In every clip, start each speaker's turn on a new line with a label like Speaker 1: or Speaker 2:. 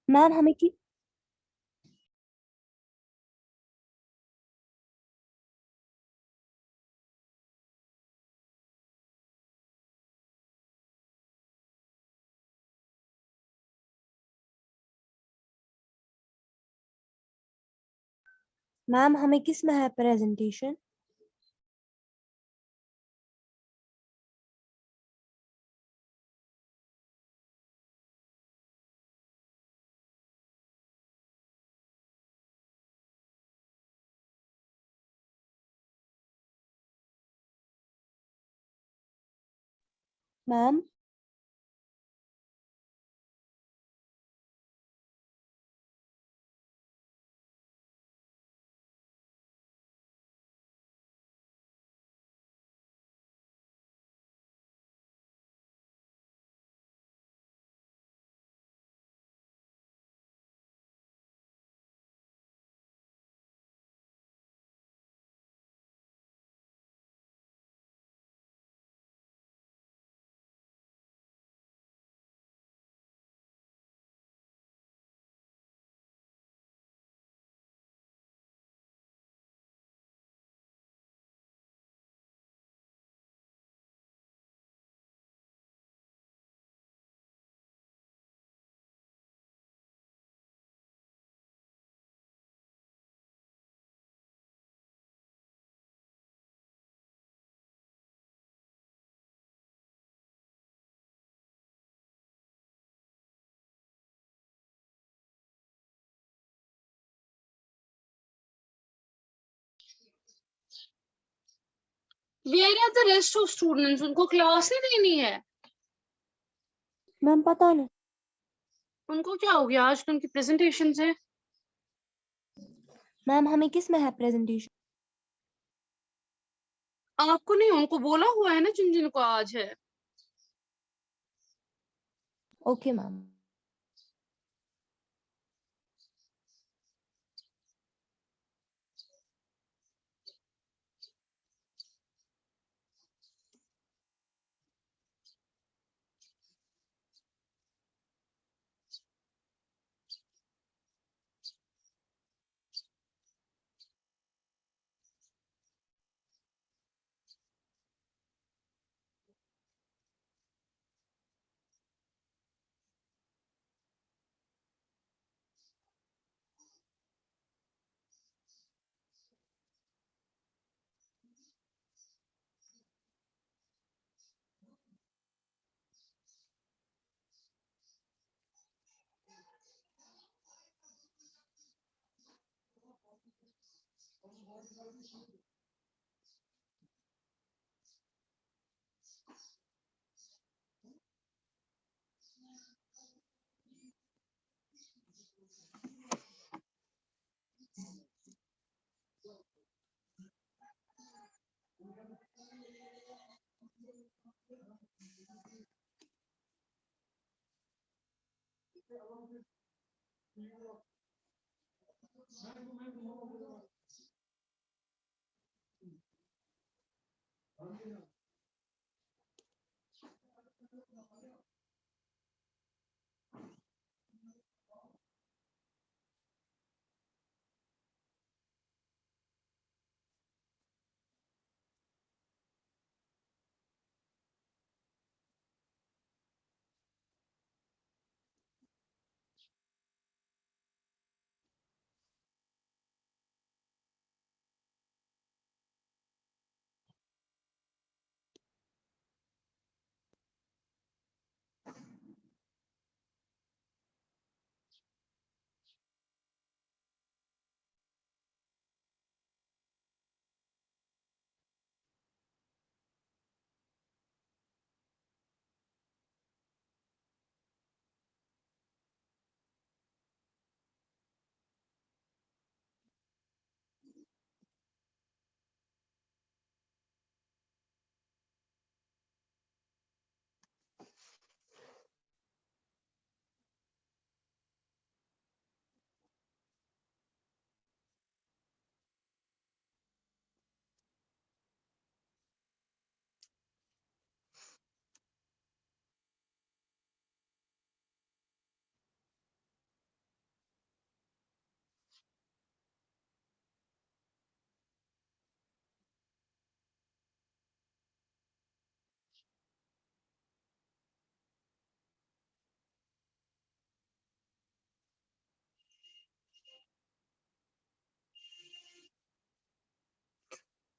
Speaker 1: Ma'am हमें कि ma'am हमें किस में है presentation? Ma'am
Speaker 2: Where are the rest of students? उनको क्लास नहीं देनी है?
Speaker 1: मैम पता नहीं।
Speaker 2: उनको क्या हो गया? आज तो उनकी प्रेजेंटेशन है।
Speaker 1: मैम हमें किस में है प्रेजेंटेशन?
Speaker 2: आपको नहीं, उनको बोला हुआ है ना जिन जिन को आज है।
Speaker 1: Okay ma'am.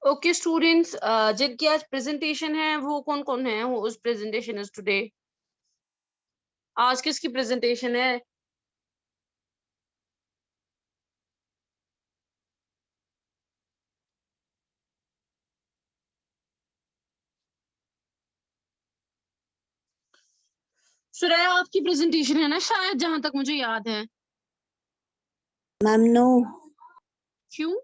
Speaker 2: ओके स्टूडेंट्स, जिनकी आज प्रेजेंटेशन है वो कौन कौन है? उस प्रेजेंटेशन इज टुडे। आज किसकी प्रेजेंटेशन है? सुरैया आपकी प्रेजेंटेशन है ना शायद, जहां तक मुझे याद है।
Speaker 3: Ma'am no.
Speaker 2: क्यों?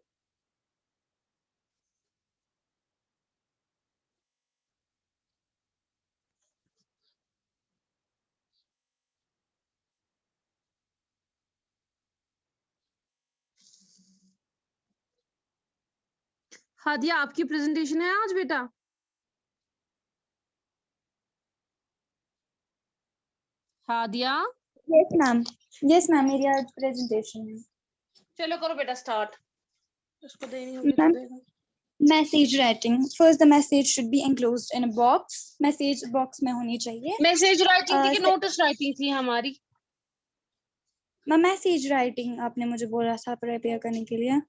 Speaker 2: हादिया आपकी प्रेजेंटेशन है आज बेटा? Hadiya
Speaker 1: yes ma'am. Yes ma'am, मेरी आज प्रेजेंटेशन है।
Speaker 2: चलो करो बेटा स्टार्ट। उसको देनी होगी तो
Speaker 1: मैम,
Speaker 2: देगा।
Speaker 1: Message writing. First the message should B enclosed in a box. Message box में होनी चाहिए।
Speaker 2: मैसेज राइटिंग थी कि
Speaker 1: से-
Speaker 2: नोटिस राइटिंग थी हमारी?
Speaker 1: मैम, मैसेज राइटिंग आपने मुझे बोला था प्रिपेयर करने के लिए।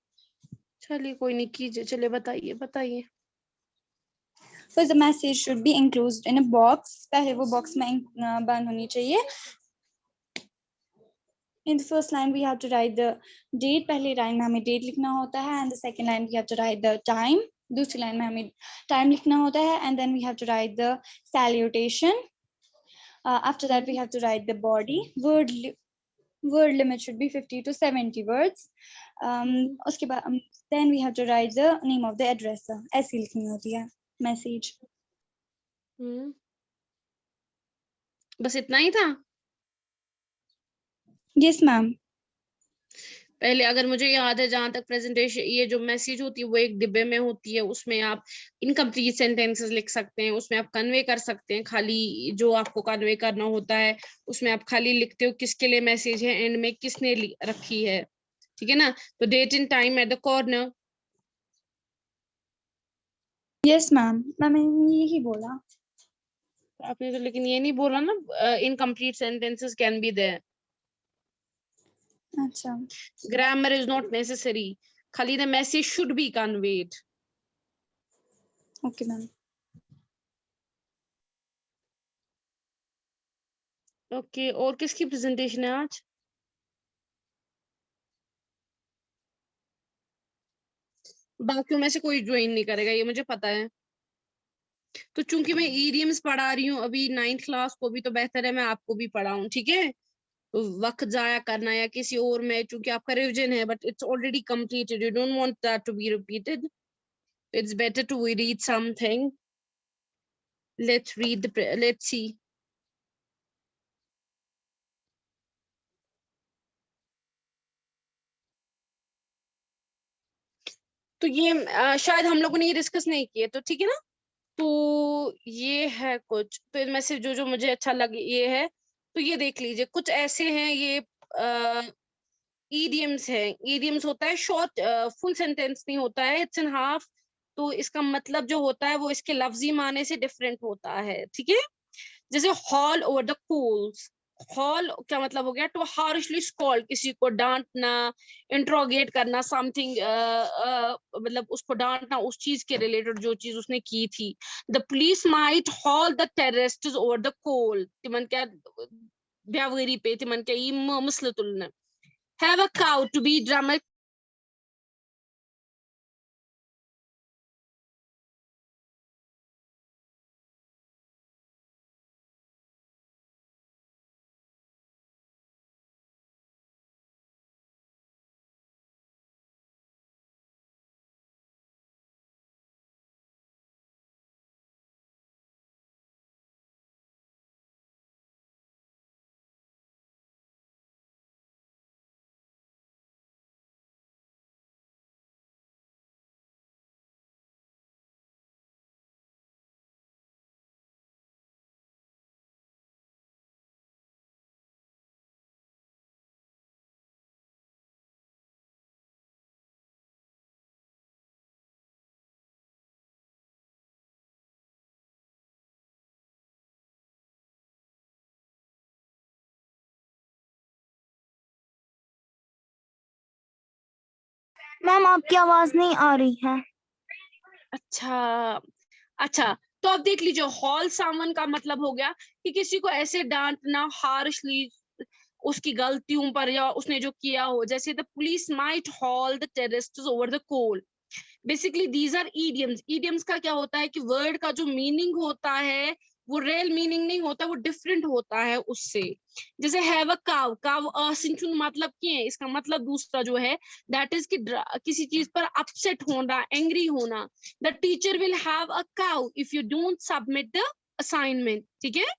Speaker 2: चलिए कोई नहीं, कीजिए। चलिए बताइए बताइए।
Speaker 1: First, the message should be enclosed in a box. पहले वो बॉक्स में बंद होनी चाहिए। In the first line, we have to write the date. पहली लाइन में हमें date लिखना होता है, and the second line we have to write the time. दूसरी लाइन में हमें time लिखना होता है, and then we have to write the salutation. After that, we have to write the body. Word limit should be 50 to 70 words. उसके बाद then we have to write the name of the address. ऐसी लिखनी होती है message.
Speaker 2: बस इतना ही था?
Speaker 1: Yes, ma'am.
Speaker 2: पहले अगर मुझे याद है, जहां तक प्रेजेंटेशन, ये जो मैसेज होती है वो एक डिब्बे में होती है, उसमें आप इनकम्प्लीट सेंटेंसेस लिख सकते हैं, उसमें आप कन्वे कर सकते हैं। खाली जो आपको कन्वे करना होता है उसमें आप खाली लिखते हो किसके लिए मैसेज है, एंड में किसने रखी है, ठीक है ना? तो date and time at the corner.
Speaker 1: Yes, ma'am. मैंने यही बोला।
Speaker 2: आपने तो लेकिन ये नहीं बोला ना, incomplete sentences can be there.
Speaker 1: अच्छा।
Speaker 2: ग्रामर इज नॉट नेसेसरी, खाली the message should be conveyed.
Speaker 1: Okay, ma'am.
Speaker 2: Okay, और किसकी प्रेजेंटेशन है आज? बाकियों में से कोई ज्वाइन नहीं करेगा, ये मुझे पता है। तो चूंकि मैं ईडीएम्स पढ़ा रही हूँ अभी 9th क्लास को भी, तो बेहतर है मैं आपको भी पढ़ाऊं, ठीक है? तो वक्त जाया करना या किसी और में, चूंकि आपका रिविजन है but it's already completed, you don't want that to be repeated, it's better to read something. Let's see. तो ये शायद हम लोगों ने ये डिस्कस नहीं किए, तो ठीक है ना? तो ये है कुछ, तो इनमें से जो जो मुझे अच्छा लगे ये है। तो ये देख लीजिए, कुछ ऐसे हैं ये ईडियम्स है। ईडियम्स होता है शॉर्ट, फुल सेंटेंस नहीं होता है, इट्स इन हाफ। तो इसका मतलब जो होता है वो इसके लफ्जी माने से डिफरेंट होता है, ठीक है? जैसे haul over the coals. Haul क्या मतलब हो गया? टू हार्शली स्कॉल्ड, किसी को डांटना, इंट्रोगेट करना, समथिंग, मतलब उसको डांटना उस चीज के रिलेटेड जो चीज उसने की थी। The police might haul the terrorists over the coal, तिमन क्या बेवरी पे, तिमन क्या ये मसले तुलना। have a cow to be dramatic।
Speaker 4: Ma'am आपकी आवाज नहीं आ रही है।
Speaker 2: अच्छा अच्छा, तो अब देख लीजिए, हॉल सामन का मतलब हो गया कि किसी को ऐसे डांटना हार्शली उसकी गलतियों पर, या उसने जो किया हो, जैसे the police might haul the terrorists over the coal. Basically these are idioms. Idioms का क्या होता है कि वर्ड का जो मीनिंग होता है वो रियल मीनिंग नहीं होता, वो डिफरेंट होता है उससे। जैसे हैव अ काव, काव सिंचुन मतलब क्या है, इसका मतलब दूसरा जो है दैट इज कि किसी चीज पर अपसेट होना, एंग्री होना। The teacher will have a cow if you don't submit the assignment. ठीक है,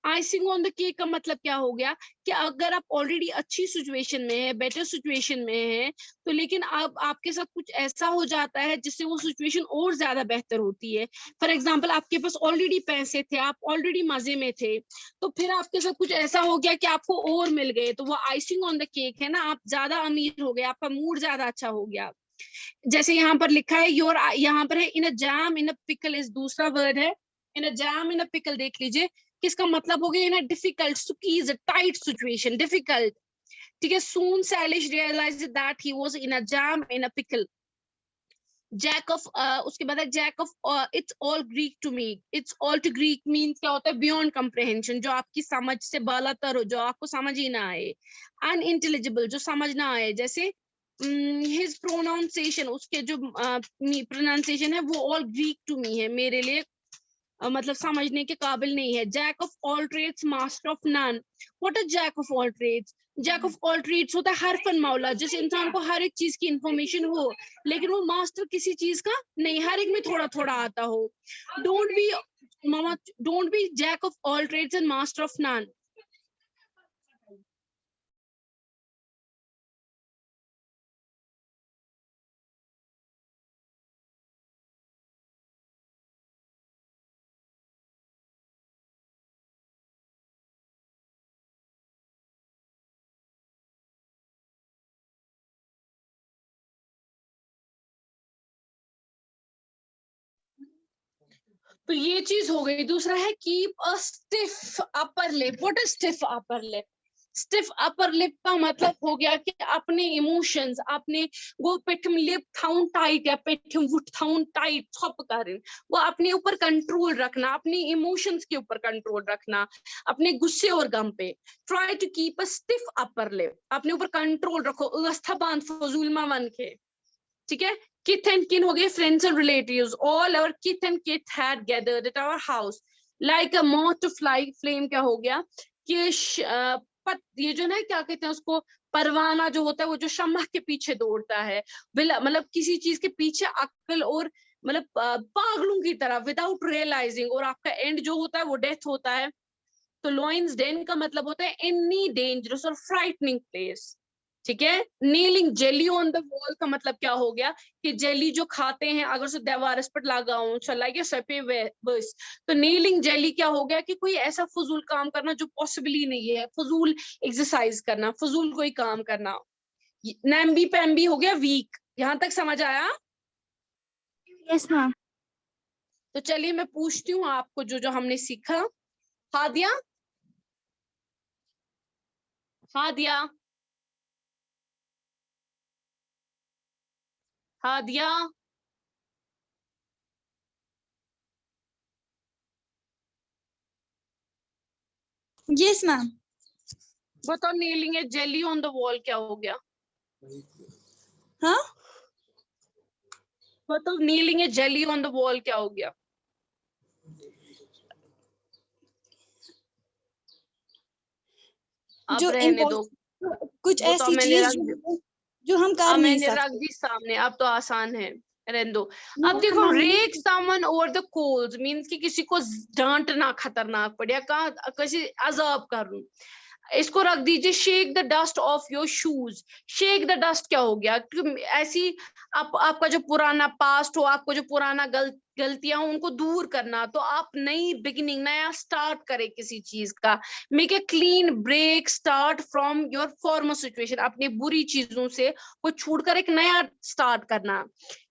Speaker 2: आइसिंग ऑन द केक का मतलब क्या हो गया कि अगर आप ऑलरेडी अच्छी सिचुएशन में है, बेटर सिचुएशन में है, तो लेकिन अब आपके साथ कुछ ऐसा हो जाता है जिससे वो सिचुएशन और ज्यादा बेहतर होती है। फॉर एग्जांपल, आपके पास ऑलरेडी पैसे थे, आप ऑलरेडी मजे में थे, तो फिर आपके साथ कुछ ऐसा हो गया कि आपको और मिल गए, तो वो आइसिंग ऑन द केक है ना, आप ज्यादा अमीर हो गए, आपका मूड ज्यादा अच्छा हो गया। जैसे यहाँ पर लिखा है योर, यहाँ पर है in a jam in a pickle is दूसरा वर्ड है। In a jam in a pickle देख लीजिए, किसका मतलब हो गया in a difficult, squeeze, tight situation, difficult. ठीक है, soon Salish realized that he was in a jam, in a pickle. Jack of, उसके बाद है jack of, it's all Greek to me. It's all to Greek means क्या होता है, beyond कम्प्रहेंशन, जो आपकी समझ से बालातर हो, जो आपको समझ ही ना आए। अनइंटेलिजिबल, जो समझ ना आए, जैसे हिज प्रोनाउंसिएशन, उसके जो प्रोनाउंसिएशन है वो ऑल ग्रीक टू मी है, मेरे लिए मतलब समझने के काबिल नहीं है। Jack of all trades master of none. What is jack of all trades? Jack of all trades होता है हर फन मौला, जिस इंसान को हर एक चीज की इंफॉर्मेशन हो, लेकिन वो मास्टर किसी चीज का नहीं, हर एक में थोड़ा थोड़ा आता हो। डोंट बी मामा, don't be jack of all trades and master of none. तो ये चीज हो गई। दूसरा है keep a stiff upper lip. What is stiff upper lip? Stiff upper lip का मतलब हो गया कि अपने इमोशंस, अपने वो पिठम लिप थाउन टाइट या पिठम वुट थाउन टाइट थप करें, वो अपने ऊपर कंट्रोल रखना, अपने इमोशंस के ऊपर कंट्रोल रखना, अपने गुस्से और गम पे। Try to keep a stiff upper lip, अपने ऊपर कंट्रोल रखो, अवस्था बांध फजूल मा मन के। ठीक है, kith and kin हो गए, friends and relatives. All our kith and kith had gathered at our house like a moth to flame। क्या हो गया कि ये जो ना क्या कहते हैं उसको, परवाना जो होता है वो जो शम्मा के पीछे दौड़ता है, मतलब किसी चीज के पीछे अक्ल और मतलब पागलों की तरह, विदाउट रियलाइजिंग, और आपका एंड जो होता है वो डेथ होता है। तो लॉयंस डेन का मतलब होता है एनी डेंजरस और फ्राइटनिंग प्लेस। ठीक है, kneeling jelly on the wall का मतलब क्या हो गया कि जेली जो खाते हैं, अगर उसे दीवार पर लगाऊं चलाइए सपे बस, तो नीलिंग जेली क्या हो गया कि कोई ऐसा फजूल काम करना जो पॉसिबल ही नहीं है, फजूल एक्सरसाइज करना, फजूल कोई काम करना। नैम्बी पैम्बी हो गया वीक। यहां तक समझ आया?
Speaker 1: Yes ma'am.
Speaker 2: तो चलिए मैं पूछती हूँ आपको जो जो हमने सीखा। Hadiya, Hadiya, Hadiya,
Speaker 1: yes ma'am.
Speaker 2: बताओ, nailing a jelly on the wall क्या हो गया?
Speaker 1: हाँ,
Speaker 2: बताओ, nailing a jelly on the wall क्या हो गया? अब
Speaker 1: जो
Speaker 2: रहने दो,
Speaker 1: कुछ
Speaker 2: वो तो
Speaker 1: ऐसी
Speaker 2: मैंने
Speaker 1: चीज
Speaker 2: रख दी,
Speaker 1: जो हम कर
Speaker 2: अब
Speaker 1: नहीं
Speaker 2: मैंने रख
Speaker 1: सकते।
Speaker 2: दी सामने, अब तो आसान है, रहने दो। अब
Speaker 1: No,
Speaker 2: देखो,
Speaker 1: ma'am.
Speaker 2: Rake someone over the coals means कि किसी को डांटना खतरनाक पड़ या कहा किसी अजाब करूं। इसको रख दीजिए shake the dust of your shoes. Shake the dust क्या हो गया? ऐसी आपका जो पुराना पास्ट हो, आपको जो पुराना गलतियां उनको दूर करना, तो आप नई बिगिनिंग, नया स्टार्ट करें किसी चीज का। Make a clean break start from your former situation, अपनी बुरी चीजों से को छोड़कर एक नया स्टार्ट करना।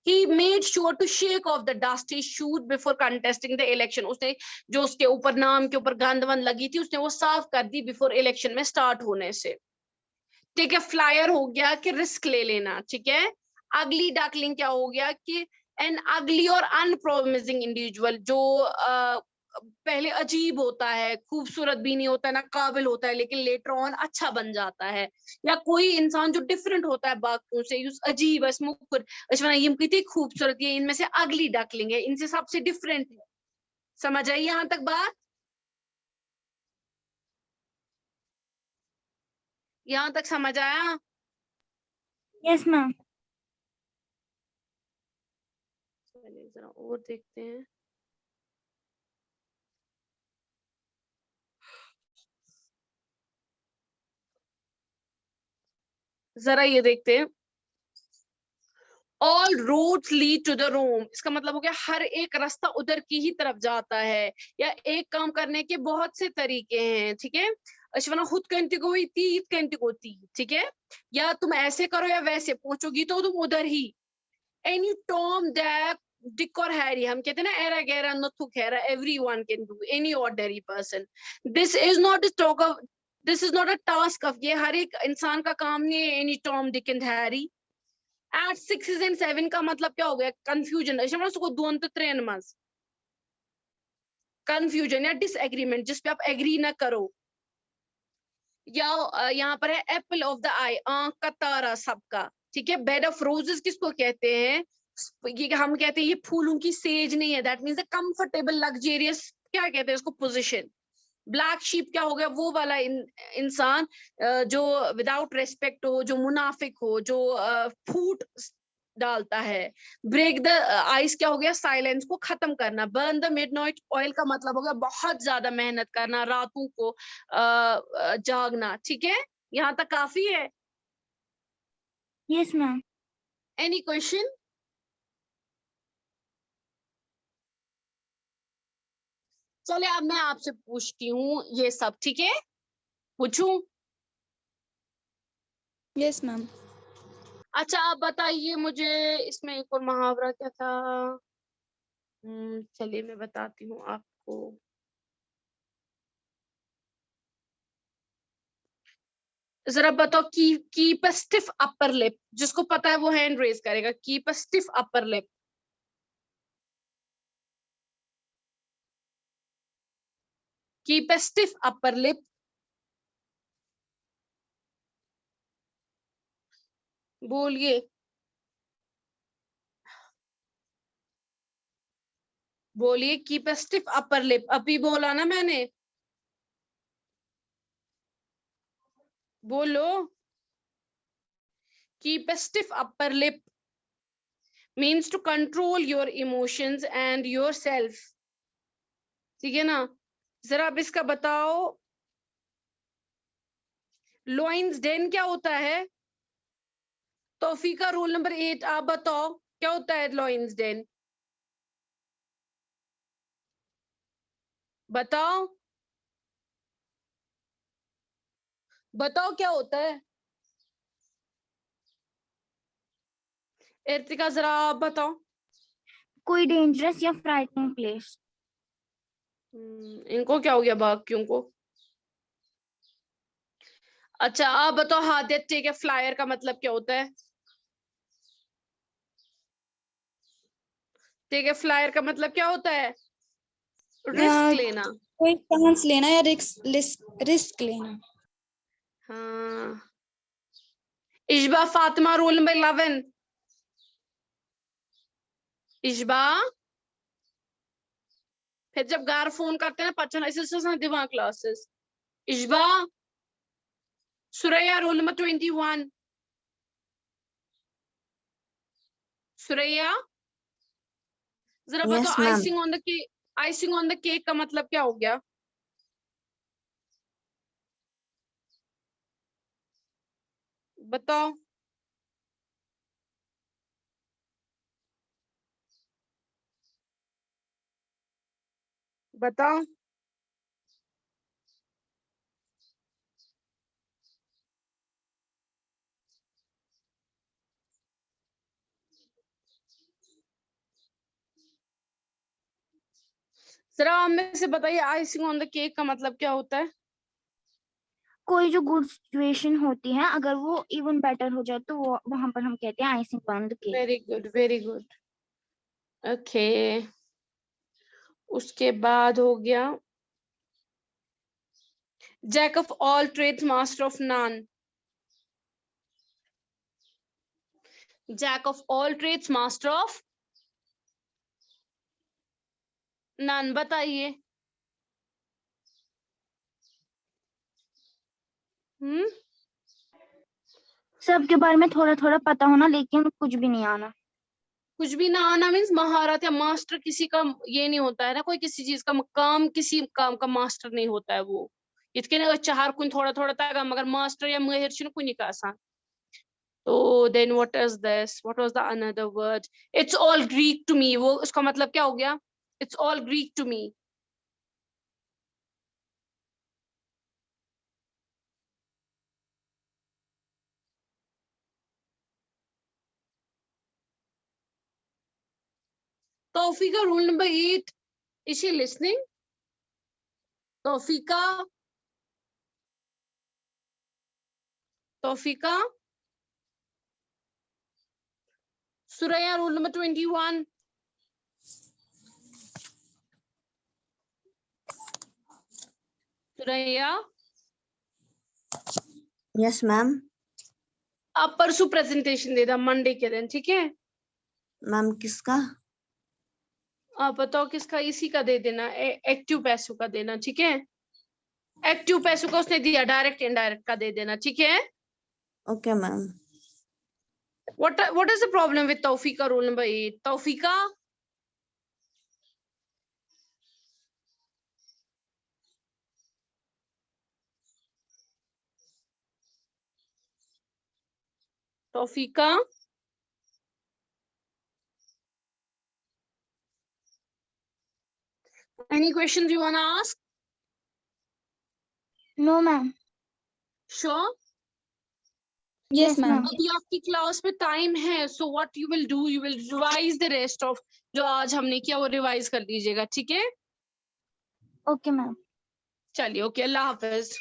Speaker 2: He made sure to shake off the dust he shoes before contesting the election। उसने जो उसके ऊपर नाम के ऊपर गंद वंद लगी थी, उसने वो साफ कर दी बिफोर इलेक्शन में स्टार्ट होने से। ठीक है, फ्लायर हो गया कि रिस्क ले लेना। ठीक है, अगली डकलिंग क्या हो गया कि एन अगली और अनप्रोमिसिंग इंडिविजुअल, जो पहले अजीब होता है, खूबसूरत भी नहीं होता है, ना काबिल होता है, लेकिन लेटर ऑन अच्छा बन जाता है। या कोई इंसान जो डिफरेंट होता है बाकियों से, युस अजीब है, स्मुकुर अशवना ये कितनी खूबसूरत है, इनमें से अगली डकलिंग है, इनसे सबसे डिफरेंट है। समझ आई यहां तक बात? यहां तक समझ आया?
Speaker 1: Yes ma'am.
Speaker 2: चलिए जरा और देखते हैं। जरा ये देखते हैं, all roads lead to the Rome, इसका मतलब हो गया हर एक रास्ता उधर की ही तरफ जाता है, या एक काम करने के बहुत से तरीके हैं, ठीक है। अश्वना खुद कंटिगोई तीत कंटिगोती, ठीक है, या तुम ऐसे करो या वैसे, पहुंचोगी तो तुम उधर ही। एनी टॉम दैक डिक और हैरी, हम कहते हैं ना एरा गैरा नथुक हैरा, everyone can do, any ordinary person. This is not a talk of, this is not a task of, ये हर एक इंसान का काम नहीं है, any Tom Dick and Harry. At 6 and 7 का मतलब क्या हो गया? कंफ्यूजन, उसको दोन तो त्रेन मज कंफ्यूजन या डिसएग्रीमेंट, जिस पे आप एग्री ना करो। या यहाँ पर है एप्पल ऑफ द आई, आंख का तारा सबका, ठीक है। बेड ऑफ रोजेस किसको कहते हैं? ये हम कहते हैं ये फूलों की सेज नहीं है, दैट मीन्स कंफर्टेबल लग्जेरियस, क्या कहते हैं इसको, पोजिशन। ब्लैक शीप क्या हो गया? वो वाला इंसान जो विदाउट रेस्पेक्ट हो, जो मुनाफिक हो, जो फूट डालता है। ब्रेक द आइस क्या हो गया? साइलेंस को खत्म करना। बर्न द मिडनाइट ऑयल का मतलब हो गया बहुत ज्यादा मेहनत करना, रातों को जागना, ठीक है। यहाँ तक काफी है?
Speaker 1: Yes ma'am.
Speaker 2: Any question? चले अब मैं आपसे पूछती हूँ ये सब, ठीक है, पूछूं?
Speaker 1: Yes ma'am.
Speaker 2: अच्छा आप बताइए मुझे, इसमें एक और मुहावरा क्या था? चलिए मैं बताती हूँ आपको। जरा बताओ, keep a stiff upper lip, जिसको पता है वो हैंड रेज करेगा। Keep a stiff upper lip, keep a stiff upper lip, बोलिए बोलिए। Keep a stiff upper lip, अभी बोला ना मैंने, बोलो। Keep a stiff upper lip means to control your emotions and yourself, ठीक है ना। जरा अब इसका बताओ, लॉइंस डेन क्या होता है? तौफीका रूल नंबर 8, आप बताओ क्या होता है लॉइंस डेन? बताओ बताओ क्या होता है? एर्तिका जरा आप बताओ।
Speaker 1: कोई डेंजरस या फ्राइटनिंग प्लेस।
Speaker 2: इनको क्या हो गया बाकियों को? अच्छा आप बताओ, हादिया टेक ए फ्लायर का मतलब क्या होता है? टेक ए फ्लायर का मतलब क्या होता है? रिस्क लेना।
Speaker 1: कोई चांस लेना या रिस्क लेना।
Speaker 2: हाँ। Ishba Fatima roll number 11, Ishba. फिर जब घर फोन करते हैं पचन ऐसे दिमाग classes. Ishba. Suraiya roll number 21, Suraiya जरा
Speaker 3: Yes,
Speaker 2: बताओ,
Speaker 3: ma'am.
Speaker 2: Icing on the cake, icing on the cake का मतलब क्या हो गया? बताओ। बताओ। जरा आप में से बताइए, आइसिंग ऑन द केक का मतलब क्या होता है?
Speaker 1: कोई जो गुड सिचुएशन होती है, अगर वो इवन बेटर हो जाए तो वो वहां पर हम कहते हैं icing on the cake.
Speaker 2: Very good, very good. Okay उसके बाद हो गया jack of all trades master of none. Jack of all trades master of none, बताइए।
Speaker 4: सबके बारे में थोड़ा थोड़ा पता होना लेकिन कुछ भी नहीं आना।
Speaker 2: कुछ भी ना आना मीन्स महारत या मास्टर किसी का ये नहीं होता है ना, कोई किसी चीज का काम, किसी काम का मास्टर नहीं होता है वो। इतने चार कुछ थोड़ा थोड़ा तक मगर मास्टर या महर छुन कुछ का आसान। तो then what is this, what was the another word? It's all Greek to me, वो उसका मतलब क्या हो गया? It's all Greek to me. Taufika rule number 8, is she listening? Taufika, Taufika. Suraiya rule number 21। Suraiya
Speaker 3: Yes, ma'am.
Speaker 2: आप परसों प्रेजेंटेशन दे दा मंडे के दिन, ठीक है?
Speaker 3: मैम किसका?
Speaker 2: आप बताओ किसका? इसी का दे देना, एक्टिव पैसों का देना, ठीक है? एक्टिव पैसों का उसने दिया, डायरेक्ट इनडायरेक्ट का दे देना, ठीक है?
Speaker 3: Okay, ma'am.
Speaker 2: What is the problem with Taufika rule number 8? Taufika? Taufika? Any questions you want to ask?
Speaker 4: No ma'am.
Speaker 2: Sure.
Speaker 1: Yes, ma'am.
Speaker 2: अभी आपकी क्लास में टाइम है, so what you will do, you will revise the rest of जो आज हमने किया वो revise कर लीजिएगा, ठीक है?
Speaker 4: Okay ma'am.
Speaker 2: चलिए, ओके, अल्लाह हाफिज।